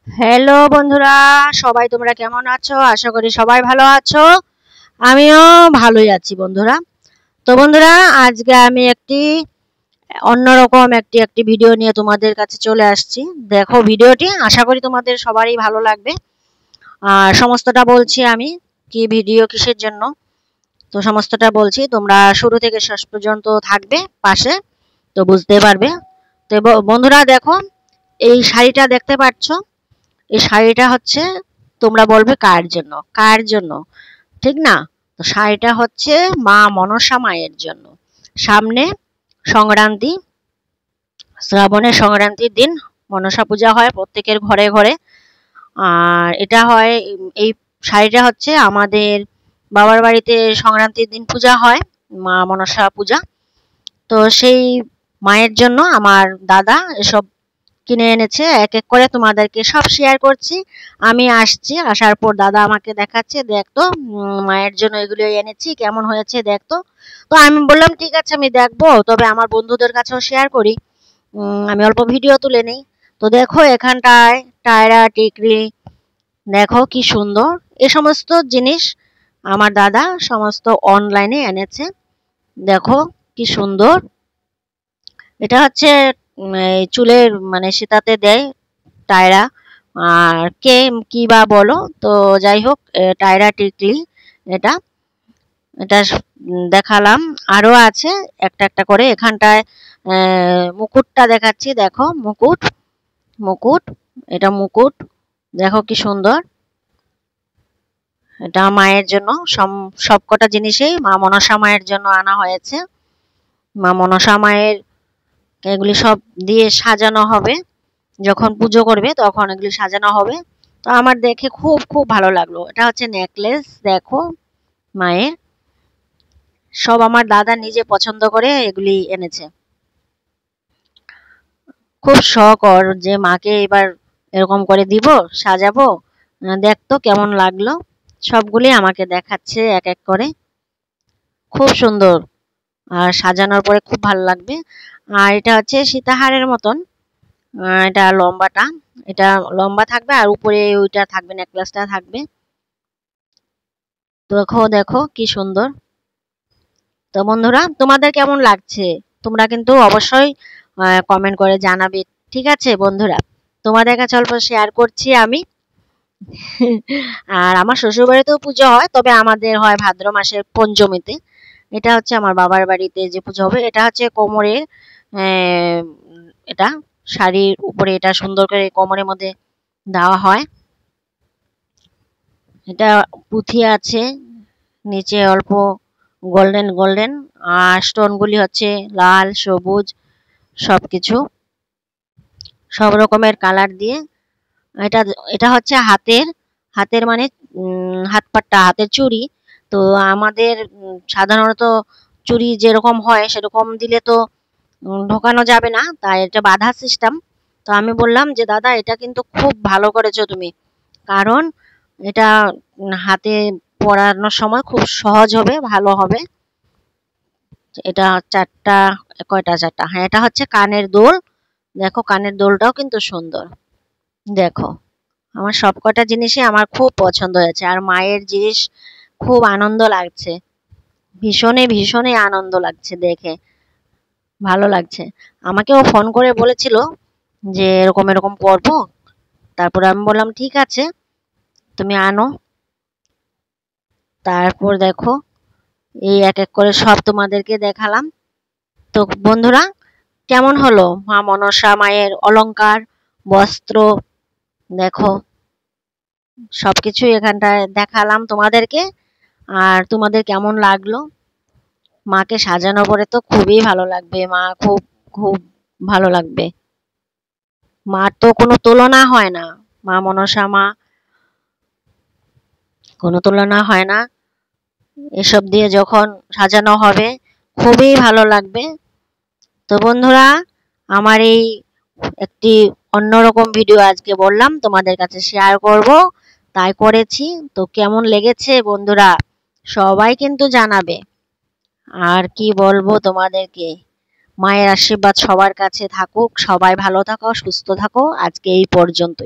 Hello বন্ধুরা, সবাই তোমরা কেমন আছো? আশা করি সবাই ভালো আছো। আমিও ভালোই আছি বন্ধুরা। তো বন্ধুরা, আজকে আমি অন্যরকম একটি ভিডিও নিয়ে তোমাদের কাছে চলে আসছি। দেখো ভিডিওটি, আশা করি তোমাদের সবারই ভালো লাগবে। আর সমস্তটা বলছি আমি, কি ভিডিও কিসের জন্য, তো সমস্তটা বলছি। তোমরা শুরু থেকে শেষ পর্যন্ত থাকবে পাশে, তো বুঝতে পারবে। তো বন্ধুরা দেখো, এই শাড়িটা দেখতে পাচ্ছ, এই শাড়িটা হচ্ছে, তোমরা বলবে কার জন্য, কার জন্য, ঠিক না? তো শাড়িটা হচ্ছে মা মনসা মায়ের জন্য। সামনে সংক্রান্তি, শ্রাবণের সংক্রান্তির দিন মনসা পূজা হয় প্রত্যেকের ঘরে ঘরে। আর এটা হয়, এই শাড়িটা হচ্ছে আমাদের বাবার বাড়িতে সংক্রান্তির দিন পূজা হয়, মা মনসা পূজা। তো সেই মায়ের জন্য আমার দাদা এসব কিনে এনেছে। এক এক করে তোমাদেরকে সব শেয়ার করছি। আমি আসছি, আসার পর দাদা আমাকে দেখাচ্ছে, দেখতো মায়ের জন্য এগুলো এনেছি, কেমন হয়েছে দেখতো। তো আমি বললাম ঠিক আছে, আমি দেখবো, তবে আমার বন্ধুদের কাছেও শেয়ার করি। আমি অল্প ভিডিও তুলে নিই। তো দেখো এখানটায় টায়রা টিকরি, দেখো কি সুন্দর। এ সমস্ত জিনিস আমার দাদা সমস্ত অনলাইনে এনেছে। দেখো কি সুন্দর। এটা হচ্ছে এই চুলের মানে সেটাতে দেয় টায়রা, আর কে কি বা বলো, তো যাই হোক টায়রা টিকলি। এটা এটা দেখালাম। আরো আছে একটা একটা করে। এখানটায় মুকুটটা দেখাচ্ছি, দেখো মুকুট, মুকুট, এটা মুকুট, দেখো কি সুন্দর। এটা মায়ের জন্য, সবকটা জিনিসই মা মনসা মায়ের জন্য আনা হয়েছে। মা মনসা মায়ের এগুলি সব দিয়ে সাজানো হবে, যখন পুজো করবে তখন এগুলি সাজানো হবে। তো আমার দেখে খুব খুব ভালো লাগলো। এটা হচ্ছে নেকলেস, দেখো মায়ের। সব আমার দাদা নিজে পছন্দ করে এগুলি এনেছে। খুব শখ ওর যে মাকে এবার এরকম করে দিব, সাজাবো। দেখতো কেমন লাগলো। সবগুলি আমাকে দেখাচ্ছে এক এক করে। খুব সুন্দর, আর সাজানোর পরে খুব ভালো লাগবে। আর এটা হচ্ছে সীতাহারের মতন। এটা লম্বাটা, এটা লম্বা থাকবে, আর উপরে ওইটা থাকবে, নেকলেসটা থাকবে। দেখো দেখো কি সুন্দর। তো বন্ধুরা, তোমাদের কেমন লাগছে তোমরা কিন্তু অবশ্যই কমেন্ট করে জানাবে, ঠিক আছে বন্ধুরা? তোমাদের কাছে অল্প শেয়ার করছি আমি। আর আমার শ্বশুর বাড়িতেও পুজো হয়, তবে আমাদের হয় ভাদ্র মাসের পঞ্চমীতে। এটা হচ্ছে আমার বাবার বাড়িতে যে পুজো হবে। এটা হচ্ছে কোমরে, এটা শাড়ির উপরে এটা সুন্দর করে কোমরের মধ্যে দেওয়া হয়। এটা পুঁথি আছে, নিচে অল্প গোল্ডেন গোল্ডেন, আর স্টোনগুলি হচ্ছে লাল সবুজ, সবকিছু সব রকমের কালার দিয়ে। এটা এটা হচ্ছে হাতের, হাতের মানে হাত পাট্টা, হাতের চুড়ি। তো আমাদের সাধারণত চুড়ি যেরকম হয় সেরকম দিলে তো ঢোকানো যাবে না, তাই এটা বাঁধা সিস্টেম। তো আমি বললাম যে দাদা এটা কিন্তু খুব ভালো করেছো তুমি, কারণ এটা হাতে পরানোর সময় খুব সহজ হবে, ভালো হবে। এটা চারটা, কয়টা, চারটা, হ্যাঁ। এটা হচ্ছে কানের দুল, দেখো কানের দুলটাও কিন্তু সুন্দর। দেখো আমার সব কটা জিনিসই আমার খুব পছন্দ হয়েছে। আর মায়ের জিনিস খুব আনন্দ লাগছে, ভীষণই ভীষণই আনন্দ লাগছে দেখে, ভালো লাগছে। আমাকেও ফোন করে বলেছিল যে এরকম এরকম করবো। তারপরে আমি বললাম ঠিক আছে, তুমি আনো। তারপর দেখো এই এক এক করে সব তোমাদেরকে দেখালাম। তো বন্ধুরা, কেমন হলো মা মনসা মায়ের অলংকার, বস্ত্র, দেখো সবকিছু এখানটায় দেখালাম তোমাদেরকে। আর তোমাদের কেমন লাগলো? মাকে সাজানো পরে তো খুবই ভালো লাগবে, মা খুব খুব ভালো লাগবে। মার তো কোনো তুলনা হয় না, মা মনসা মা, কোনো তুলনা হয় না। এসব দিয়ে যখন সাজানো হবে খুবই ভালো লাগবে। তো বন্ধুরা, আমার এই একটি অন্যরকম ভিডিও আজকে বললাম তোমাদের কাছে শেয়ার করব, তাই করেছি। তো কেমন লেগেছে বন্ধুরা সবাই কিন্তু জানাবে। আর কি বলবো তোমাদেরকে, মায়ের আশীর্বাদ সবার কাছে থাকুক, সবাই ভালো থাকো, সুস্থ থাকো। আজকে এই পর্যন্তই।